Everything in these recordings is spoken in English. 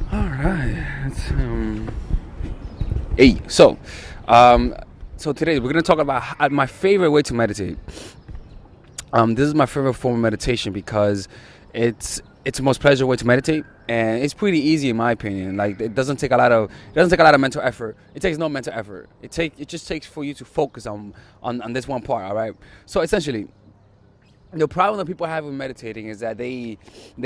All right. Hey, so today we're gonna talk about my favorite way to meditate. This is my favorite form of meditation because it's the most pleasurable way to meditate, and it's pretty easy in my opinion. Like it doesn't take a lot of mental effort. It takes no mental effort. It just takes for you to focus on this one part. All right. So essentially, the problem that people have with meditating is that they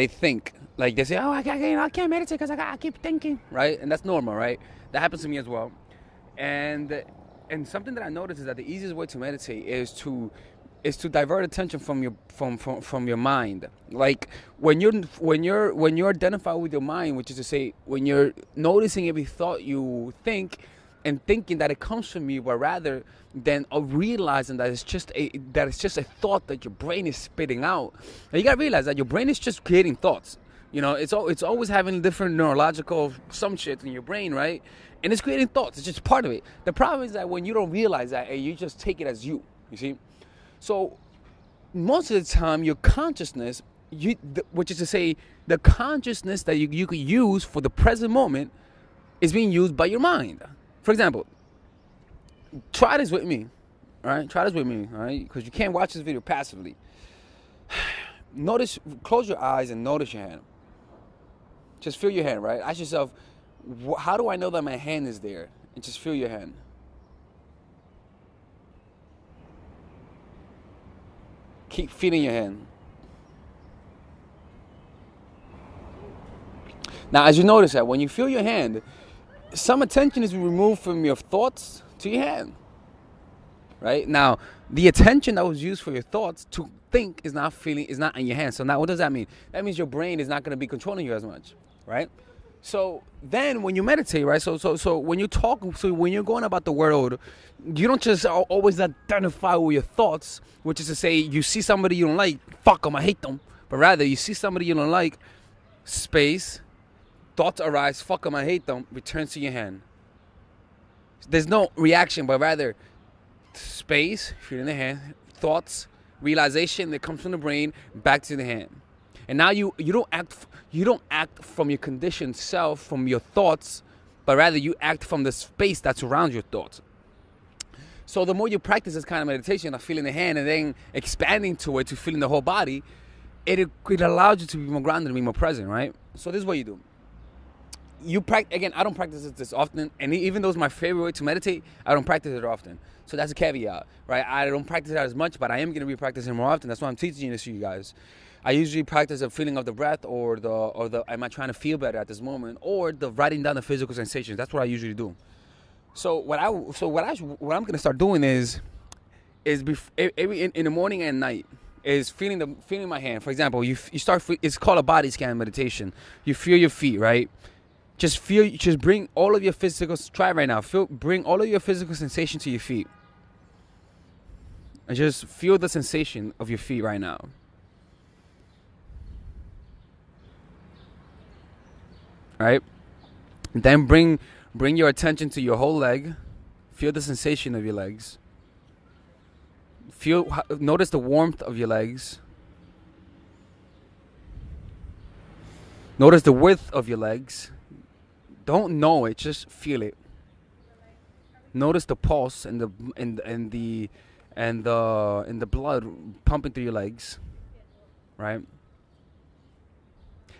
think, like, they say, oh, I can't meditate because I keep thinking, right? And that's normal, right? That happens to me as well. And something that I noticed is that the easiest way to meditate is to divert attention from your mind. Like when you're identified with your mind, which is to say, when you're noticing every thought you think and thinking that it comes from you, but rather than realizing that it's just a thought that your brain is spitting out. And you gotta realize that your brain is just creating thoughts. It's always having different neurological some shit in your brain, right? And it's creating thoughts. It's just part of it. The problem is that when you don't realize that and you just take it as you see. So most of the time, your consciousness, which is to say, the consciousness that you could use for the present moment, is being used by your mind. For example, try this with me, all right? Try this with me, all right? Because you can't watch this video passively. Close your eyes and notice your hand. Just feel your hand, right? Ask yourself, how do I know that my hand is there? And just feel your hand. Keep feeling your hand. Now, as you notice that when you feel your hand, some attention is removed from your thoughts to your hand. Right? Now, the attention that was used for your thoughts to think is not in your hand. So now what does that mean? That means your brain is not going to be controlling you as much. Right? So then when you meditate, right? So when you talk, so when you're going about the world, you don't just always identify with your thoughts, which is to say, you see somebody you don't like, fuck them, I hate them. But rather, you see somebody you don't like, space, thoughts arise, fuck them, I hate them, returns to your hand. There's no reaction, but rather space, feeling the hand, thoughts, realization that comes from the brain, back to the hand. And now you don't act from your conditioned self, from your thoughts, but rather you act from the space that's around your thoughts. So the more you practice this kind of meditation of feeling the hand and then expanding to it to feeling the whole body, it allows you to be more grounded and be more present, right? So this is what you do. Again, I don't practice this often, and even though it's my favorite way to meditate, I don't practice it often. So that's a caveat, right? I don't practice it as much, but I am going to be practicing more often. That's why I'm teaching this to you guys. I usually practice the feeling of the breath, or the am I trying to feel better at this moment, or the writing down the physical sensations. That's what I usually do. So what I'm going to start doing is in the morning and night is feeling my hand. For example, you start. It's called a body scan meditation. You feel your feet, right? Just bring all of your physical. Try right now. Bring all of your physical sensation to your feet, and just feel the sensation of your feet right now. Right? Then bring your attention to your whole leg. Feel the sensation of your legs. Notice the warmth of your legs. Notice the width of your legs. Don't know it, just feel it. Notice the pulse and the blood pumping through your legs, right?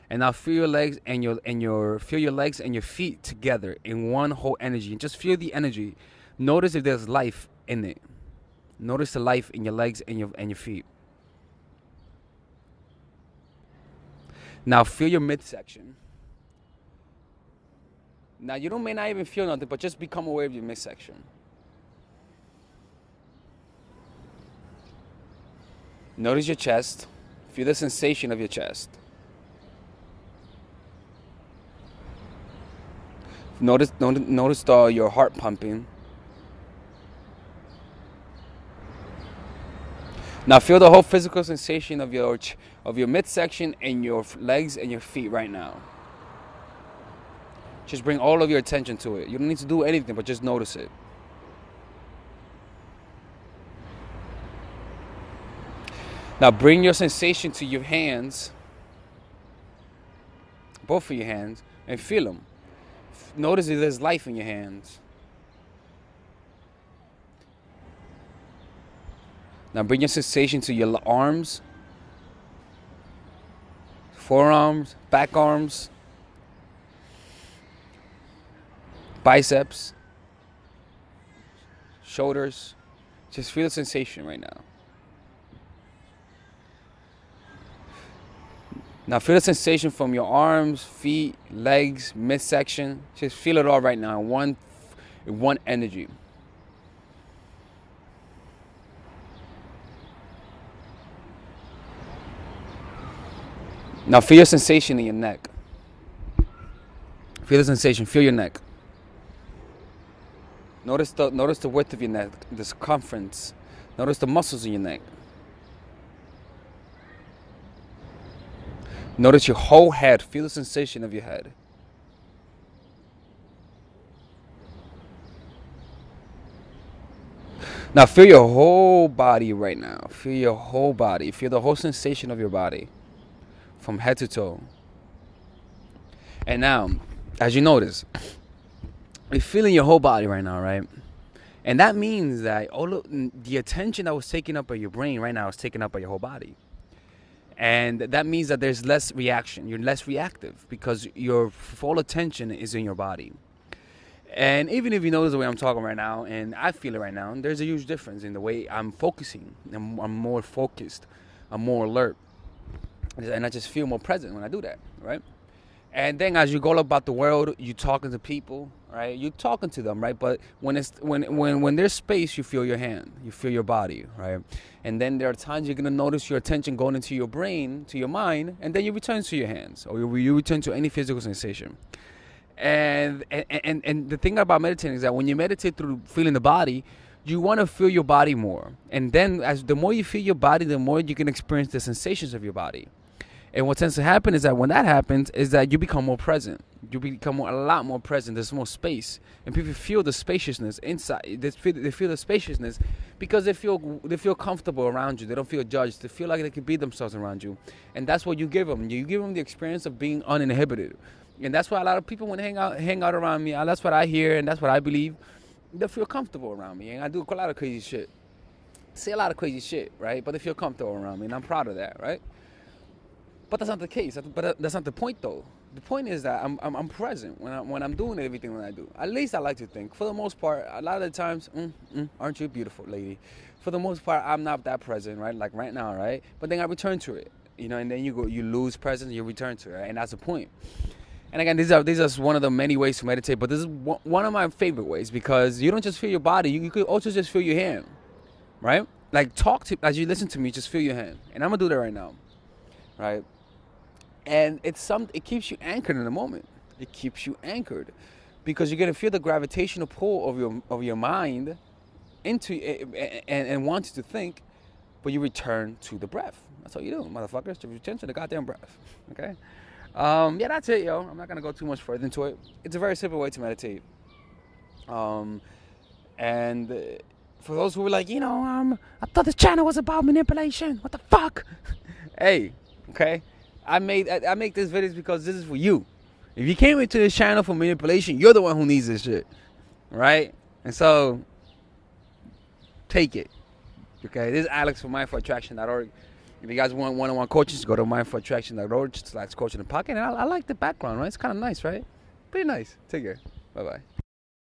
And now feel your legs and your feet together in one whole energy. And just feel the energy. Notice if there's life in it. Notice the life in your legs and your feet. Now feel your midsection. Now you may not even feel nothing, but just become aware of your midsection. Notice your chest. Feel the sensation of your chest. Notice your heart pumping. Now feel the whole physical sensation of your midsection and your legs and your feet right now. Just bring all of your attention to it. You don't need to do anything, but just notice it. Now bring your sensation to your hands both of your hands, and feel them. Notice if there's life in your hands. Now bring your sensation to your arms, forearms, back arms, biceps, shoulders. Just feel the sensation right now. Now feel the sensation from your arms, feet, legs, midsection. Just feel it all right now in one energy. Now feel your sensation in your neck. Feel the sensation, feel your neck. Notice the width of your neck, the circumference. Notice the muscles in your neck. Notice your whole head. Feel the sensation of your head. Now feel your whole body right now. Feel your whole body. Feel the whole sensation of your body from head to toe. And now, as you notice, you're feeling your whole body right now, right? And that means that all of the attention that was taken up by your brain right now is taken up by your whole body. And that means that there's less reaction. You're less reactive because your full attention is in your body. And even if you notice the way I'm talking right now, and I feel it right now, there's a huge difference in the way I'm focusing. I'm more focused. I'm more alert. And I just feel more present when I do that, right? And then as you go about the world, you're talking to people, right? You're talking to them, right? But when there's space, you feel your hand, you feel your body, right? And then there are times you're gonna notice your attention going into your brain, to your mind, and then you return to your hands, or you return to any physical sensation. And the thing about meditating is that when you meditate through feeling the body, you want to feel your body more. And then as the more you feel your body, the more you can experience the sensations of your body. And what tends to happen is that when that happens is that you become more present. You become a lot more present. There's more space. And people feel the spaciousness inside. They feel the spaciousness because they feel comfortable around you. They don't feel judged. They feel like they can be themselves around you. And that's what you give them. You give them the experience of being uninhibited. And that's why a lot of people, when they hang out around me, that's what I hear and that's what I believe, they feel comfortable around me. And I do a lot of crazy shit. Say a lot of crazy shit, right? But they feel comfortable around me. And I'm proud of that, right? But that's not the case. But that's not the point, though. The point is that I'm present when I'm doing everything that I do. At least I like to think. For the most part, a lot of the times, aren't you a beautiful lady? For the most part, I'm not that present, right? Like right now, right? But then I return to it, and then you lose presence, you return to it, right? And that's the point. And again, these are one of the many ways to meditate. But this is one of my favorite ways because you don't just feel your body. You could also just feel your hand, right? Like as you listen to me, just feel your hand. And I'm gonna do that right now, right? And it keeps you anchored in the moment. It keeps you anchored because you're gonna feel the gravitational pull of your mind into it and want to think, but you return to the breath. That's all you do, motherfuckers. To return to the goddamn breath. Okay. Yeah, that's it, yo. I'm not gonna go too much further into it. It's a very simple way to meditate. And for those who were like, I thought this channel was about manipulation. What the fuck? Hey, okay. I make these videos because this is for you. If you came into this channel for manipulation, you're the one who needs this shit, right? And so, take it. Okay, this is Alex from mindfulattraction.org. If you guys want one-on-one coaching, just go to mindfulattraction.org/coaching and pocket. And I like the background, right? It's kind of nice, right? Pretty nice. Take care. Bye-bye.